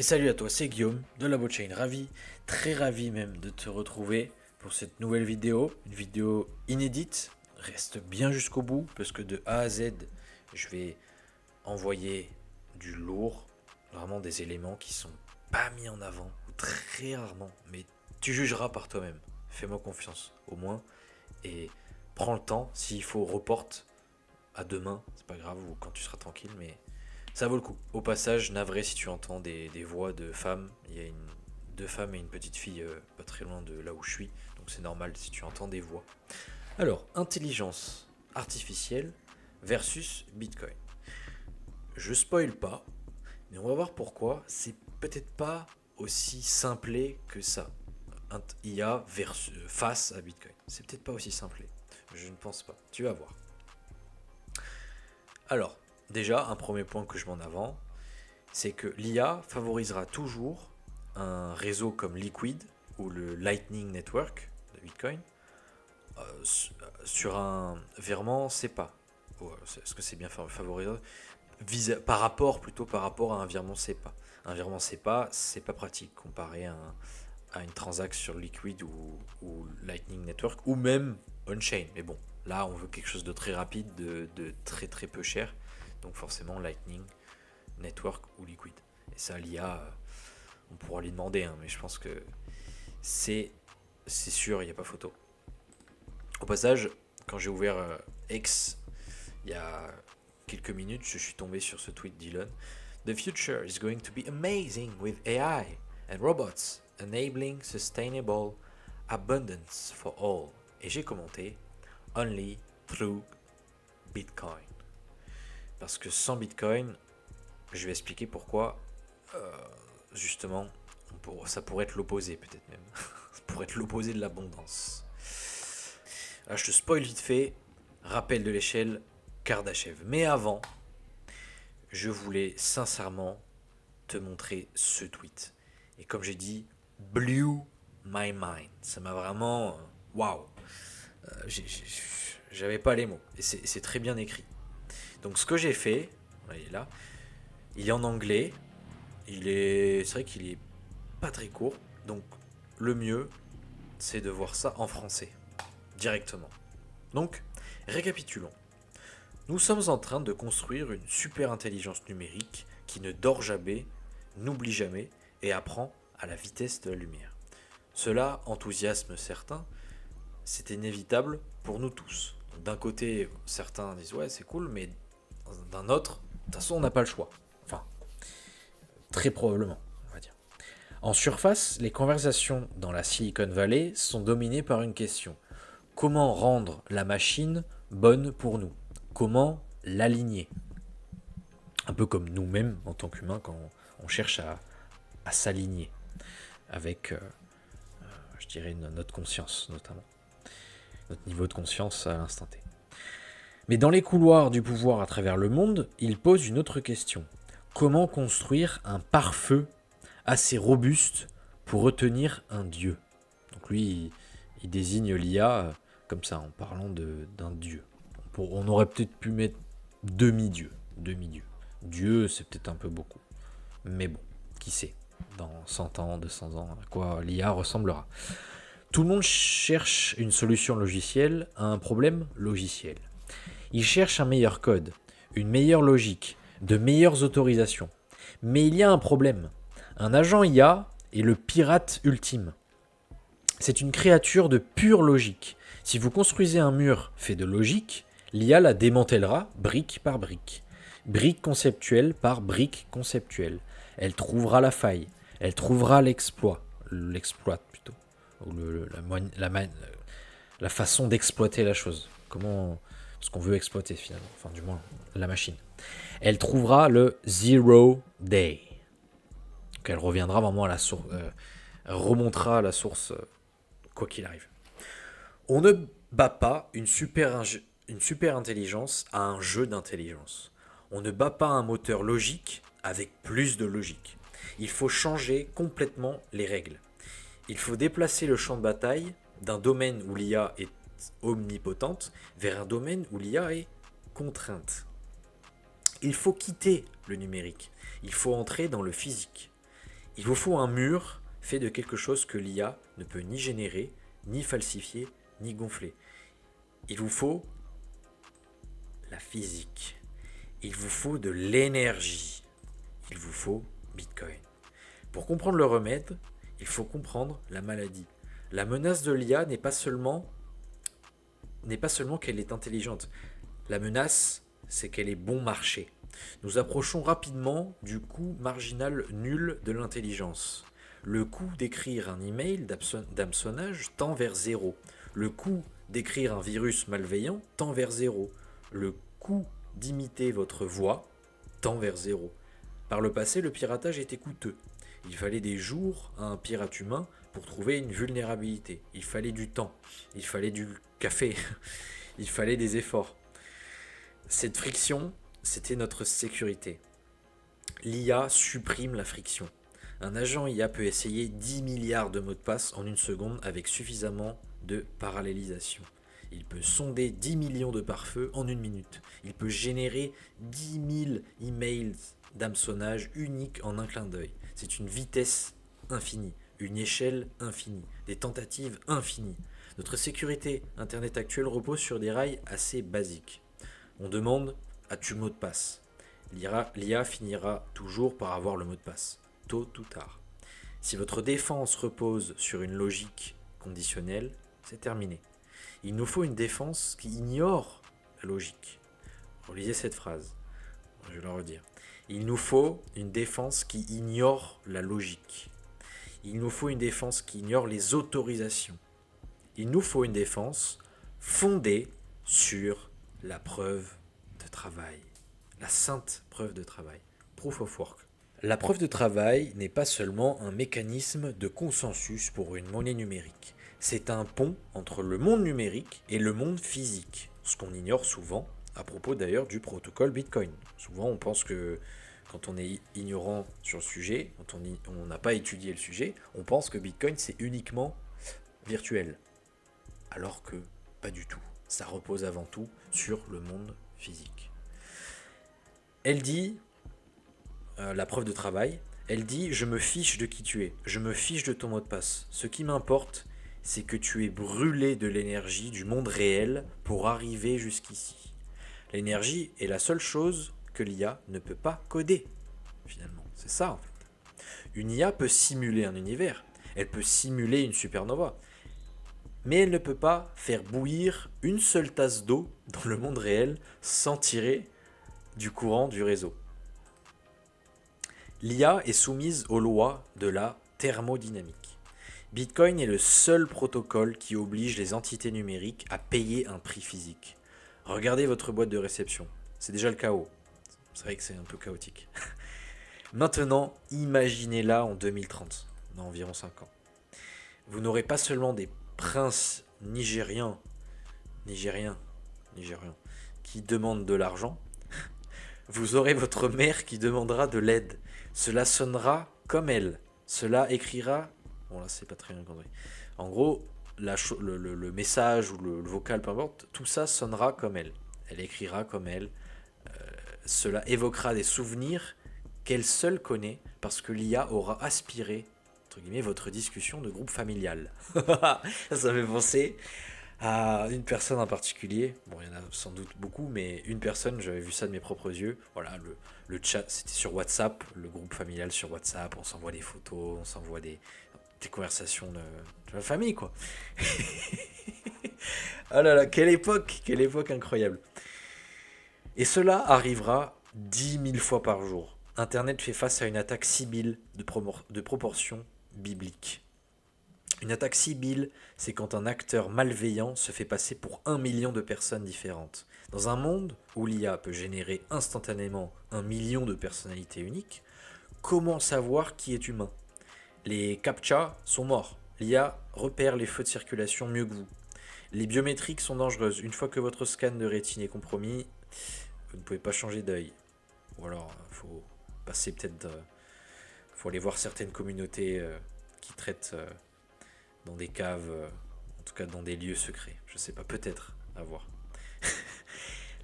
Et salut à toi, c'est Guillaume de la Blockchain. Très ravi même de te retrouver pour cette nouvelle vidéo, une vidéo inédite. Reste bien jusqu'au bout parce que de A à Z, je vais envoyer du lourd, vraiment des éléments qui sont pas mis en avant ou très rarement, mais tu jugeras par toi-même. Fais-moi confiance au moins et prends le temps. S'il faut, reporte à demain, c'est pas grave ou quand tu seras tranquille, mais ça vaut le coup. Au passage, navré si tu entends des voix de femmes. Il y a deux femmes et une petite fille pas très loin de là où je suis. Donc c'est normal si tu entends des voix. Alors, intelligence artificielle versus Bitcoin. Je spoil pas, mais on va voir pourquoi c'est peut-être pas aussi simplé que ça. IA face à Bitcoin. C'est peut-être pas aussi simplé. Je ne pense pas. Tu vas voir. Alors, déjà, un premier point que je mets en avant, c'est que l'IA favorisera toujours un réseau comme Liquid ou le Lightning Network de Bitcoin sur un virement SEPA. Est-ce que c'est bien favorisé par rapport à un virement SEPA. Un virement SEPA, c'est pas pratique comparé à une transaction sur Liquid ou Lightning Network ou même on-chain. Mais bon, là, on veut quelque chose de très rapide, de très très peu cher. Donc forcément, Lightning Network ou Liquid. Et ça, l'IA, on pourra lui demander, hein, mais je pense que c'est sûr, il n'y a pas photo. Au passage, quand j'ai ouvert X il y a quelques minutes, je suis tombé sur ce tweet d'Elon. The future is going to be amazing with AI and robots enabling sustainable abundance for all. Et j'ai commenté only through Bitcoin. Parce que sans Bitcoin, je vais expliquer pourquoi justement, ça pourrait être l'opposé peut-être même. Ça pourrait être l'opposé de l'abondance. Là, je te spoil vite fait. Rappel de l'échelle, Kardashev. Mais avant, je voulais sincèrement te montrer ce tweet. Et comme j'ai dit, blew my mind. Ça m'a vraiment... Waouh. J'avais pas les mots. Et c'est très bien écrit. Donc ce que j'ai fait, il est là, il est en anglais. C'est vrai qu'il est pas très court. Donc le mieux, c'est de voir ça en français, directement. Donc, récapitulons. Nous sommes en train de construire une super intelligence numérique qui ne dort jamais, n'oublie jamais et apprend à la vitesse de la lumière. Cela enthousiasme certains, c'est inévitable pour nous tous. D'un côté, certains disent ouais c'est cool, mais d'un autre, de toute façon on n'a pas le choix. Enfin, très probablement, on va dire. En surface, les conversations dans la Silicon Valley sont dominées par une question. Comment rendre la machine bonne pour nous? Comment l'aligner? Un peu comme nous-mêmes en tant qu'humains quand on cherche à s'aligner avec, je dirais, notre conscience notamment. Notre niveau de conscience à l'instant T. Mais dans les couloirs du pouvoir à travers le monde, il pose une autre question. Comment construire un pare-feu assez robuste pour retenir un dieu? Donc lui, il désigne l'IA comme ça, en parlant d'un dieu. On aurait peut-être pu mettre demi-dieu. Demi-dieu. Dieu, c'est peut-être un peu beaucoup. Mais bon, qui sait? Dans 100 ans, 200 ans, à quoi l'IA ressemblera. Tout le monde cherche une solution logicielle à un problème logiciel. Il cherche un meilleur code, une meilleure logique, de meilleures autorisations. Mais il y a un problème. Un agent IA est le pirate ultime. C'est une créature de pure logique. Si vous construisez un mur fait de logique, l'IA la démantèlera brique par brique. Brique conceptuelle par brique conceptuelle. Elle trouvera la faille. Elle trouvera l'exploit plutôt. Ou la façon d'exploiter la chose. Ce qu'on veut exploiter finalement. Enfin, du moins, la machine. Elle trouvera le zero day. Donc elle reviendra vraiment à la source. Remontera à la source quoi qu'il arrive. On ne bat pas une super intelligence à un jeu d'intelligence. On ne bat pas un moteur logique avec plus de logique. Il faut changer complètement les règles. Il faut déplacer le champ de bataille d'un domaine où l'IA est omnipotente vers un domaine où l'IA est contrainte. Il faut quitter le numérique. Il faut entrer dans le physique. Il vous faut un mur fait de quelque chose que l'IA ne peut ni générer, ni falsifier, ni gonfler. Il vous faut la physique. Il vous faut de l'énergie. Il vous faut Bitcoin. Pour comprendre le remède, il faut comprendre la maladie. La menace de l'IA n'est pas seulement qu'elle est intelligente. La menace, c'est qu'elle est bon marché. Nous approchons rapidement du coût marginal nul de l'intelligence. Le coût d'écrire un email d'hameçonnage tend vers zéro. Le coût d'écrire un virus malveillant tend vers zéro. Le coût d'imiter votre voix tend vers zéro. Par le passé, le piratage était coûteux. Il fallait des jours à un pirate humain pour trouver une vulnérabilité. Il fallait du temps. Il fallait du café. Il fallait des efforts. Cette friction, c'était notre sécurité. L'IA supprime la friction. Un agent IA peut essayer 10 milliards de mots de passe en une seconde avec suffisamment de parallélisation. Il peut sonder 10 millions de pare-feux en une minute. Il peut générer 10 000 emails d'hameçonnage uniques en un clin d'œil. C'est une vitesse infinie, une échelle infinie, des tentatives infinies. Notre sécurité Internet actuelle repose sur des rails assez basiques. On demande « as-tu mot de passe ?» L'IA finira toujours par avoir le mot de passe, tôt ou tard. Si votre défense repose sur une logique conditionnelle, c'est terminé. Il nous faut une défense qui ignore la logique. Relisez cette phrase, je vais la redire. Il nous faut une défense qui ignore la logique. Il nous faut une défense qui ignore les autorisations. Il nous faut une défense fondée sur la preuve de travail. La sainte preuve de travail. Proof of work. La preuve de travail n'est pas seulement un mécanisme de consensus pour une monnaie numérique. C'est un pont entre le monde numérique et le monde physique. Ce qu'on ignore souvent, à propos d'ailleurs du protocole Bitcoin. Souvent on pense que quand on est ignorant sur le sujet, quand on n'a pas étudié le sujet, on pense que Bitcoin c'est uniquement virtuel. Alors que pas du tout. Ça repose avant tout sur le monde physique. Elle dit, la preuve de travail, elle dit « Je me fiche de qui tu es, je me fiche de ton mot de passe. Ce qui m'importe, c'est que tu aies brûlé de l'énergie du monde réel pour arriver jusqu'ici. L'énergie est la seule chose que l'IA ne peut pas coder, finalement. C'est ça, en fait. Une IA peut simuler un univers, elle peut simuler une supernova, mais elle ne peut pas faire bouillir une seule tasse d'eau dans le monde réel sans tirer du courant du réseau. L'IA est soumise aux lois de la thermodynamique. Bitcoin est le seul protocole qui oblige les entités numériques à payer un prix physique. Regardez votre boîte de réception, c'est déjà le chaos. C'est vrai que c'est un peu chaotique. Maintenant, imaginez-la en 2030, dans environ 5 ans. Vous n'aurez pas seulement des princes nigériens, qui demandent de l'argent, vous aurez votre mère qui demandera de l'aide. Cela sonnera comme elle. Cela écrira... Bon là c'est pas très bien compris. En gros, le message ou le vocal, peu importe, tout ça sonnera comme elle. Elle écrira comme elle. Cela évoquera des souvenirs qu'elle seule connaît parce que l'IA aura aspiré, entre guillemets, votre discussion de groupe familial. Ça me fait penser à une personne en particulier. Bon, il y en a sans doute beaucoup, mais une personne, j'avais vu ça de mes propres yeux. Voilà, le chat, c'était sur WhatsApp, le groupe familial sur WhatsApp. On s'envoie des photos, on s'envoie des conversations de la famille, quoi. Oh là là, quelle époque incroyable. Et cela arrivera 10 000 fois par jour. Internet fait face à une attaque sibylle de proportions bibliques. Une attaque sibylle, c'est quand un acteur malveillant se fait passer pour 1 million de personnes différentes. Dans un monde où l'IA peut générer instantanément 1 million de personnalités uniques, comment savoir qui est humain ? Les CAPTCHA sont morts. L'IA repère les feux de circulation mieux que vous. Les biométriques sont dangereuses. Une fois que votre scan de rétine est compromis, vous ne pouvez pas changer d'œil. Ou alors, il faut passer peut-être... faut aller voir certaines communautés qui traitent dans des caves, en tout cas dans des lieux secrets. Je sais pas, peut-être, à voir.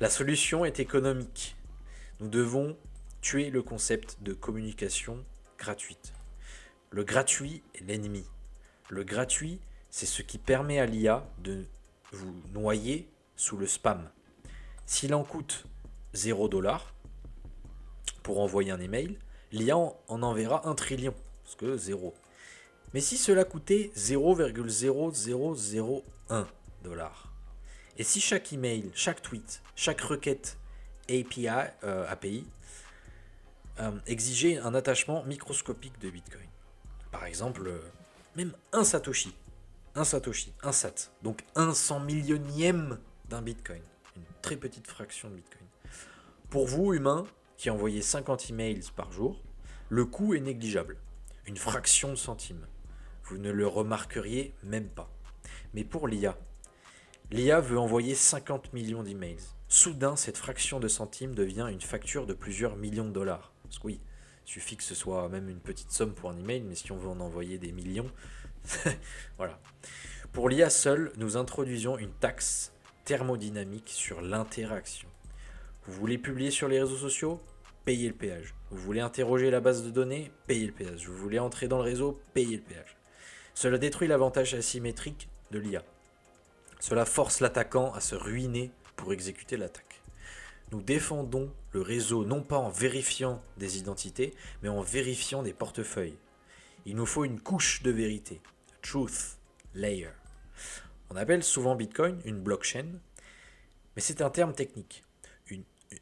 La solution est économique. Nous devons tuer le concept de communication gratuite. Le gratuit est l'ennemi. Le gratuit, c'est ce qui permet à l'IA de vous noyer sous le spam. S'il en coûte 0$ pour envoyer un email, l'IA en enverra 1 trillion, parce que 0. Mais si cela coûtait 0,0001$, et si chaque email, chaque tweet, chaque requête API exigeait un attachement microscopique de Bitcoin, par exemple, même un Satoshi, un sat, donc un 100 millionième d'un Bitcoin, une très petite fraction de Bitcoin. Pour vous, humains, qui envoyez 50 emails par jour, le coût est négligeable, une fraction de centime. Vous ne le remarqueriez même pas. Mais pour l'IA veut envoyer 50 millions d'emails. Soudain, cette fraction de centime devient une facture de plusieurs millions de dollars. Parce que oui, il suffit que ce soit même une petite somme pour un email, mais si on veut en envoyer des millions, voilà. Pour l'IA seule, nous introduisons une taxe thermodynamique sur l'interaction. Vous voulez publier sur les réseaux sociaux ? Payez le péage. Vous voulez interroger la base de données ? Payez le péage. Vous voulez entrer dans le réseau ? Payez le péage. Cela détruit l'avantage asymétrique de l'IA. Cela force l'attaquant à se ruiner pour exécuter l'attaque. Nous défendons le réseau non pas en vérifiant des identités, mais en vérifiant des portefeuilles. Il nous faut une couche de vérité, truth layer. On appelle souvent Bitcoin une blockchain, mais c'est un terme technique.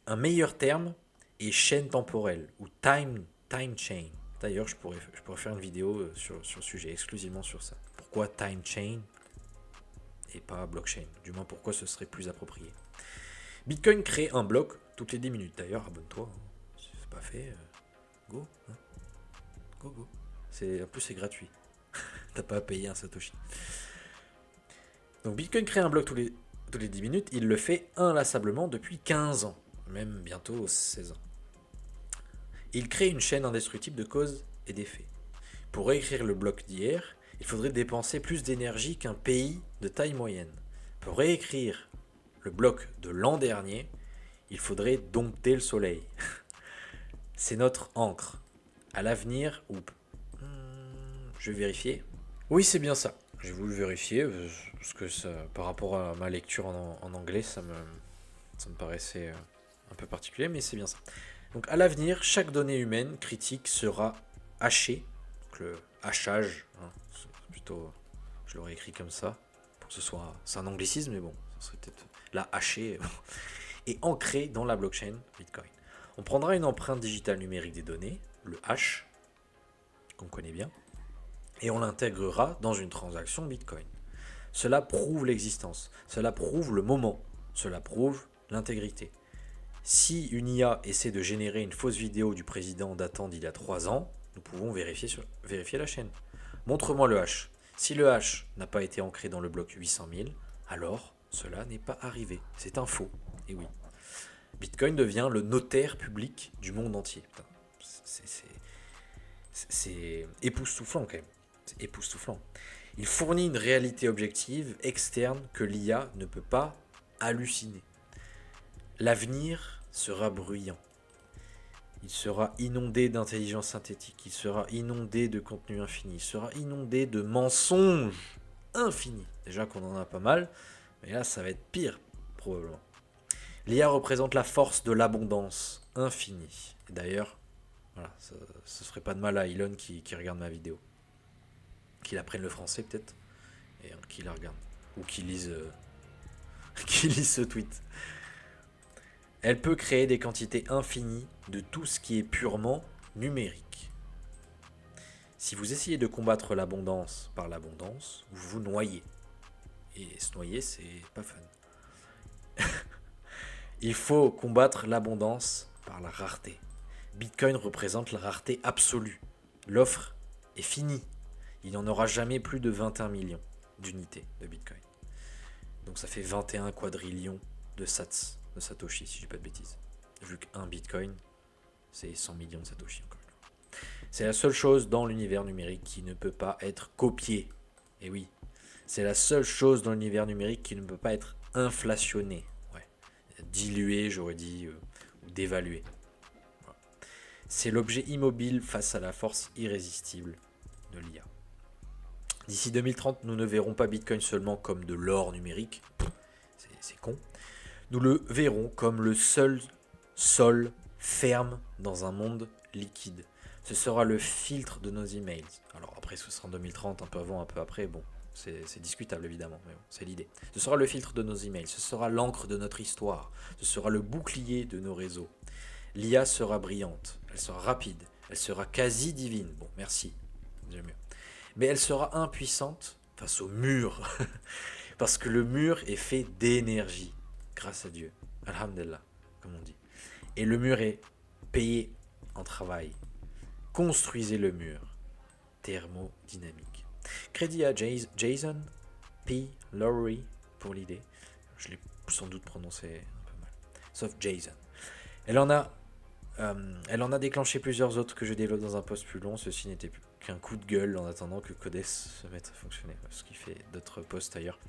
Un meilleur terme est chaîne temporelle ou time chain. D'ailleurs, je pourrais faire une vidéo sur le sujet, exclusivement sur ça. Pourquoi time chain et pas blockchain? Du moins, pourquoi ce serait plus approprié? Bitcoin crée un bloc toutes les 10 minutes. D'ailleurs, abonne-toi. Si c'est pas fait, go. Go. En plus, c'est gratuit. T'as pas à payer un Satoshi. Donc, Bitcoin crée un bloc toutes les 10 minutes. Il le fait inlassablement depuis 15 ans. Même bientôt 16 ans. Il crée une chaîne indestructible de causes et d'effets. Pour réécrire le bloc d'hier, il faudrait dépenser plus d'énergie qu'un pays de taille moyenne. Pour réécrire le bloc de l'an dernier, il faudrait dompter le soleil. C'est notre encre. À l'avenir, je vais vérifier. Oui, c'est bien ça. J'ai voulu vérifier, parce que ça, par rapport à ma lecture en anglais, ça me paraissait un peu particulier, mais c'est bien ça. Donc à l'avenir, chaque donnée humaine critique sera hachée. Donc le hachage, plutôt, je l'aurais écrit comme ça, pour que ce soit, c'est un anglicisme, mais bon, ça serait peut-être la hachée, et ancrée dans la blockchain Bitcoin. On prendra une empreinte digitale numérique des données, le hash, qu'on connaît bien, et on l'intégrera dans une transaction Bitcoin. Cela prouve l'existence, cela prouve le moment, cela prouve l'intégrité. Si une IA essaie de générer une fausse vidéo du président datant d'il y a 3 ans, nous pouvons vérifier la chaîne. Montre-moi le hash. Si le hash n'a pas été ancré dans le bloc 800 000, alors cela n'est pas arrivé. C'est un faux. Et oui. Bitcoin devient le notaire public du monde entier. C'est époustouflant quand même. C'est époustouflant. Il fournit une réalité objective externe que l'IA ne peut pas halluciner. L'avenir sera bruyant. Il sera inondé d'intelligence synthétique, il sera inondé de contenu infini, il sera inondé de mensonges infinis. Déjà qu'on en a pas mal, mais là ça va être pire, probablement. L'IA représente la force de l'abondance infinie. Et d'ailleurs, voilà, ça ne ferait pas de mal à Elon qui regarde ma vidéo. Qu'il apprenne le français peut-être, et qu'il la regarde. Ou qu'il lise ce tweet. Elle peut créer des quantités infinies de tout ce qui est purement numérique. Si vous essayez de combattre l'abondance par l'abondance, vous vous noyez. Et se noyer, c'est pas fun. Il faut combattre l'abondance par la rareté. Bitcoin représente la rareté absolue. L'offre est finie. Il n'y en aura jamais plus de 21 millions d'unités de Bitcoin. Donc ça fait 21 quadrillions de sats. De Satoshi, si je dis pas de bêtises. Vu qu'un Bitcoin, c'est 100 millions de Satoshi encore. C'est la seule chose dans l'univers numérique qui ne peut pas être copiée. Et oui, c'est la seule chose dans l'univers numérique qui ne peut pas être inflationnée. Ouais. Diluée, j'aurais dit, ou dévaluée. Voilà. C'est l'objet immobile face à la force irrésistible de l'IA. D'ici 2030, nous ne verrons pas Bitcoin seulement comme de l'or numérique, c'est con, nous le verrons comme le seul sol ferme dans un monde liquide. Ce sera le filtre de nos emails. Alors après, ce sera en 2030, un peu avant, un peu après, bon, c'est discutable évidemment, mais bon, c'est l'idée. Ce sera le filtre de nos emails, ce sera l'encre de notre histoire, ce sera le bouclier de nos réseaux. L'IA sera brillante, elle sera rapide, elle sera quasi divine. Bon, merci, j'aime mieux. Mais elle sera impuissante face au mur, parce que le mur est fait d'énergie, grâce à Dieu. Alhamdulillah, comme on dit. Et le mur est payé en travail. Construisez le mur. Thermodynamique. Crédit à Jason P. Lowry pour l'idée. Je l'ai sans doute prononcé un peu mal. Sauf Jason. Elle en a déclenché plusieurs autres que je développe dans un post plus long. Ceci n'était plus qu'un coup de gueule en attendant que Codes se mette à fonctionner. Ce qui fait d'autres posts ailleurs.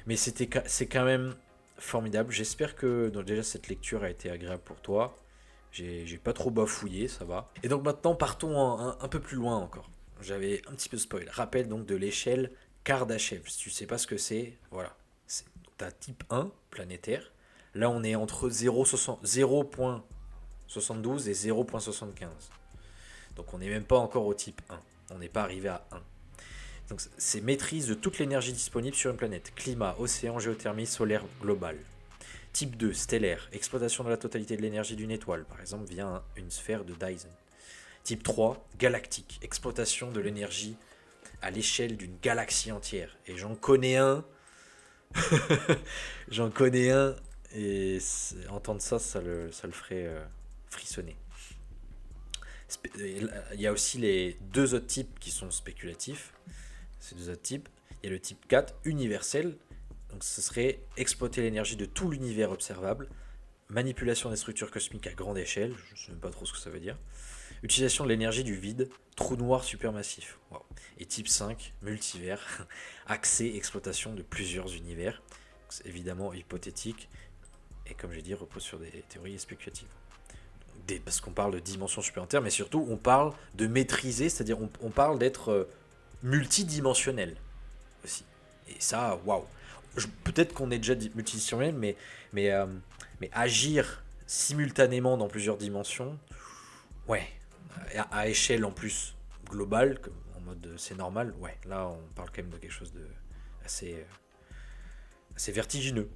Mais c'est quand même formidable. J'espère que donc déjà cette lecture a été agréable pour toi. J'ai pas trop bafouillé, ça va. Et donc maintenant, partons un peu plus loin encore. J'avais un petit peu spoil. Rappel donc de l'échelle Kardashev. Si tu sais pas ce que c'est, voilà. T'as type 1, planétaire. Là, on est entre 0.72 et 0.75. Donc on n'est même pas encore au type 1. On n'est pas arrivé à 1. Donc c'est maîtrise de toute l'énergie disponible sur une planète. Climat, océan, géothermie, solaire globale. Type 2, stellaire, exploitation de la totalité de l'énergie d'une étoile, par exemple via une sphère de Dyson. Type 3, galactique, exploitation de l'énergie à l'échelle d'une galaxie entière. Et j'en connais un, et entendre ça, ça le ferait frissonner. Il y a aussi les deux autres types qui sont spéculatifs. Ces deux autres types. Il y a le type 4, universel. Donc ce serait exploiter l'énergie de tout l'univers observable, manipulation des structures cosmiques à grande échelle, je ne sais même pas trop ce que ça veut dire, utilisation de l'énergie du vide, trou noir supermassif. Wow. Et type 5, multivers, accès, exploitation de plusieurs univers, c'est évidemment hypothétique, et comme j'ai dit, repose sur des théories spéculatives. Parce qu'on parle de dimensions supplémentaires, mais surtout on parle de maîtriser, c'est-à-dire on parle d'être multidimensionnel aussi. Et ça, waouh. Peut-être qu'on est déjà multidimensionnel, mais agir simultanément dans plusieurs dimensions, ouais, à échelle en plus globale, en mode c'est normal, ouais, là on parle quand même de quelque chose de assez vertigineux.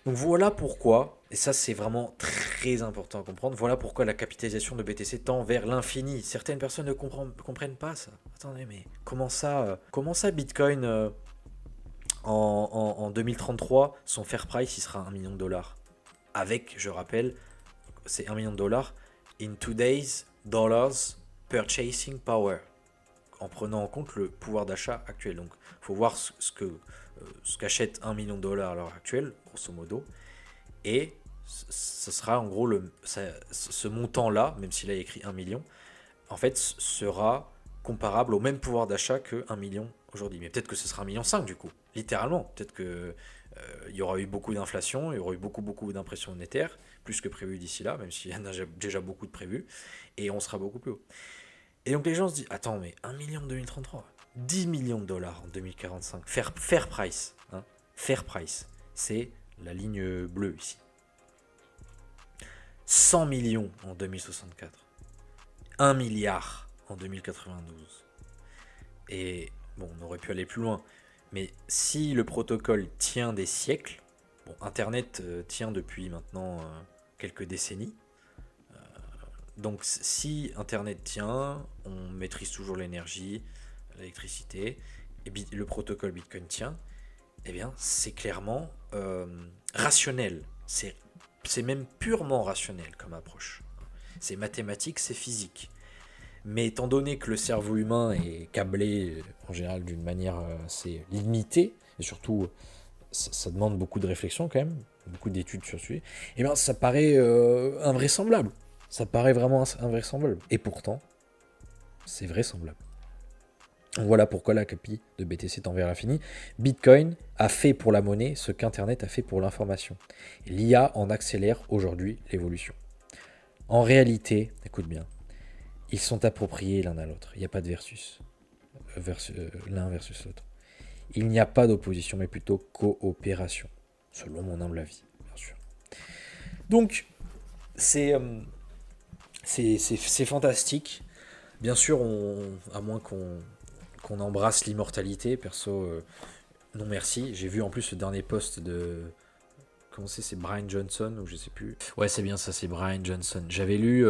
Donc voilà pourquoi, et ça c'est vraiment très important à comprendre, voilà pourquoi la capitalisation de BTC tend vers l'infini. Certaines personnes ne comprennent pas ça. Attendez, mais comment ça Bitcoin en 2033, son fair price, il sera $1 million. Avec, je rappelle, c'est $1 million in today's dollars purchasing power, en prenant en compte le pouvoir d'achat actuel. Donc, il faut voir ce qu'achète $1 million à l'heure actuelle, grosso modo. Et ce sera en gros ce montant-là, même s'il a écrit 1 million, en fait, sera comparable au même pouvoir d'achat que 1 million aujourd'hui. Mais peut-être que ce sera 1,5 million du coup, littéralement. Peut-être que il y aura eu beaucoup d'inflation, il y aura eu beaucoup d'impression monétaire, plus que prévu d'ici là, même s'il y en a déjà beaucoup de prévus, et on sera beaucoup plus haut. Et donc les gens se disent, attends, mais 1 million en 2033, $10 millions en 2045, fair price, hein, fair price, c'est la ligne bleue ici. 100 millions en 2064, 1 milliard en 2092. Et bon, on aurait pu aller plus loin, mais si le protocole tient des siècles, bon, Internet tient depuis maintenant quelques décennies, donc si Internet tient, on maîtrise toujours l'énergie, l'électricité, et le protocole Bitcoin tient, eh bien c'est clairement rationnel, c'est même purement rationnel comme approche. C'est mathématique, c'est physique. Mais étant donné que le cerveau humain est câblé en général d'une manière assez limitée, et surtout ça demande beaucoup de réflexion quand même, beaucoup d'études sur ce sujet, et bien ça paraît invraisemblable. Ça paraît vraiment invraisemblable. Et pourtant, c'est vraisemblable. Donc voilà pourquoi la capi de BTC tend vers l'infini. Bitcoin a fait pour la monnaie ce qu'Internet a fait pour l'information. L'IA en accélère aujourd'hui l'évolution. En réalité, écoute bien, Ils sont appropriés l'un à l'autre. Il n'y a pas de versus. L'un versus l'autre. Il n'y a pas d'opposition, mais plutôt coopération. Selon mon humble avis, bien sûr. Donc, c'est fantastique. Bien sûr, à moins qu'on embrasse l'immortalité, perso, non merci. J'ai vu en plus le dernier post de... Comment c'est Brian Johnson ou je sais plus. Ouais, c'est bien ça, c'est Brian Johnson. J'avais lu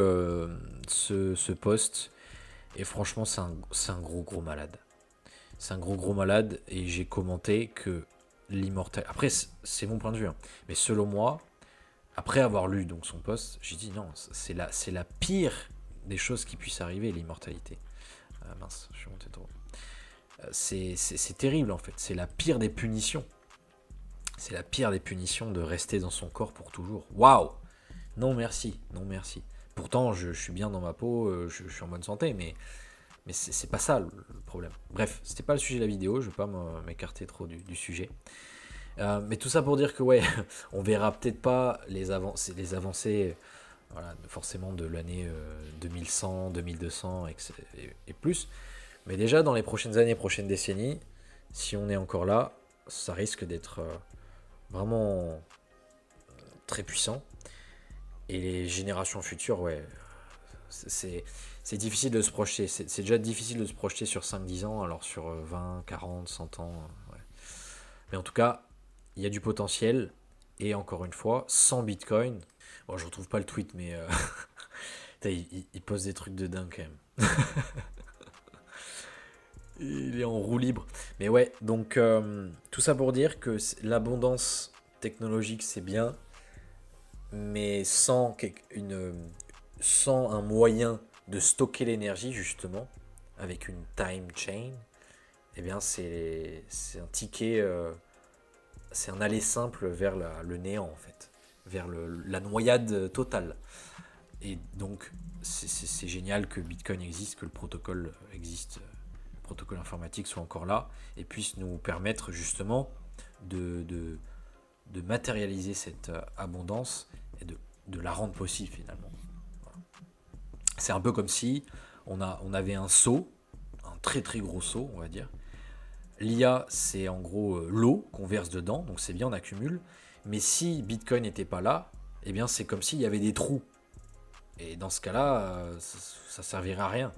ce post et franchement, c'est un gros malade. C'est un gros malade et j'ai commenté que l'immortalité... Après, c'est mon point de vue, hein, mais selon moi, après avoir lu donc son post, j'ai dit non, c'est la pire des choses qui puissent arriver, l'immortalité. Mince, je suis monté trop. C'est terrible en fait, c'est la pire des punitions. C'est la pire des punitions de rester dans son corps pour toujours. Waouh! Non merci, non merci. Pourtant, je suis bien dans ma peau, je suis en bonne santé, mais c'est pas ça le problème. Bref, c'était pas le sujet de la vidéo, je vais pas m'écarter trop du sujet. Mais tout ça pour dire que ouais, on verra peut-être pas les avancées voilà, forcément de l'année 2100, 2200 et plus. Mais déjà dans les prochaines années, prochaines décennies, si on est encore là, ça risque d'être vraiment très puissant. Et les générations futures, ouais, c'est difficile de se projeter. C'est déjà difficile de se projeter sur 5-10 ans, alors sur 20, 40, 100 ans. Ouais. Mais en tout cas, il y a du potentiel. Et encore une fois, sans Bitcoin, bon, je retrouve pas le tweet, mais il pose des trucs de dingue quand même. Il est en roue libre. Mais ouais, donc tout ça pour dire que l'abondance technologique, c'est bien, mais sans un moyen de stocker l'énergie, justement, avec une time chain, eh bien, c'est un ticket, c'est un aller simple vers le néant, en fait, vers la noyade totale. Et donc, c'est génial que Bitcoin existe, que le protocole existe, le protocole informatique soit encore là, et puisse nous permettre, justement, de matérialiser cette abondance et de la rendre possible, finalement. Voilà. C'est un peu comme si on avait un seau, un très très gros seau, on va dire. L'IA, c'est en gros l'eau qu'on verse dedans, donc c'est bien, on accumule. Mais si Bitcoin n'était pas là, eh bien c'est comme s'il y avait des trous. Et dans ce cas-là, ça servirait à rien.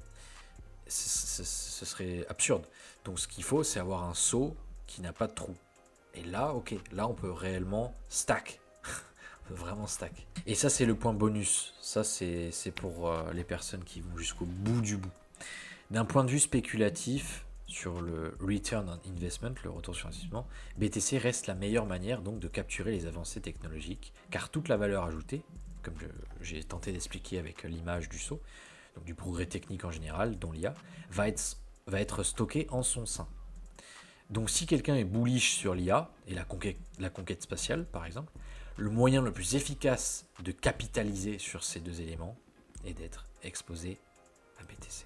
Ce serait absurde. Donc ce qu'il faut, c'est avoir un seau qui n'a pas de trou. Et là, ok, là on peut réellement stack. On peut vraiment stack. Et ça, c'est le point bonus. Ça, c'est pour les personnes qui vont jusqu'au bout du bout. D'un point de vue spéculatif, sur le return on investment, le retour sur investissement, BTC reste la meilleure manière donc de capturer les avancées technologiques, car toute la valeur ajoutée, comme j'ai tenté d'expliquer avec l'image du saut, donc du progrès technique en général, dont l'IA, va être stockée en son sein. Donc si quelqu'un est bullish sur l'IA et la conquête spatiale, par exemple, le moyen le plus efficace de capitaliser sur ces deux éléments est d'être exposé à BTC.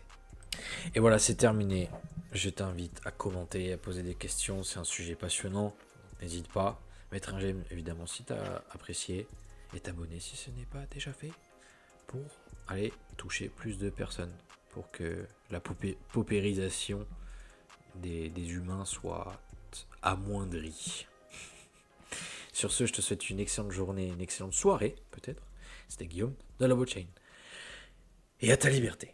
Et voilà, c'est terminé. Je t'invite à commenter, à poser des questions. C'est un sujet passionnant. N'hésite pas. Mettre un j'aime, évidemment, si tu as apprécié. Et t'abonner si ce n'est pas déjà fait. Pour aller toucher plus de personnes. Pour que la paupérisation des humains soit amoindrie. Sur ce, je te souhaite une excellente journée, une excellente soirée, peut-être. C'était Guillaume de la blockchain. Et à ta liberté.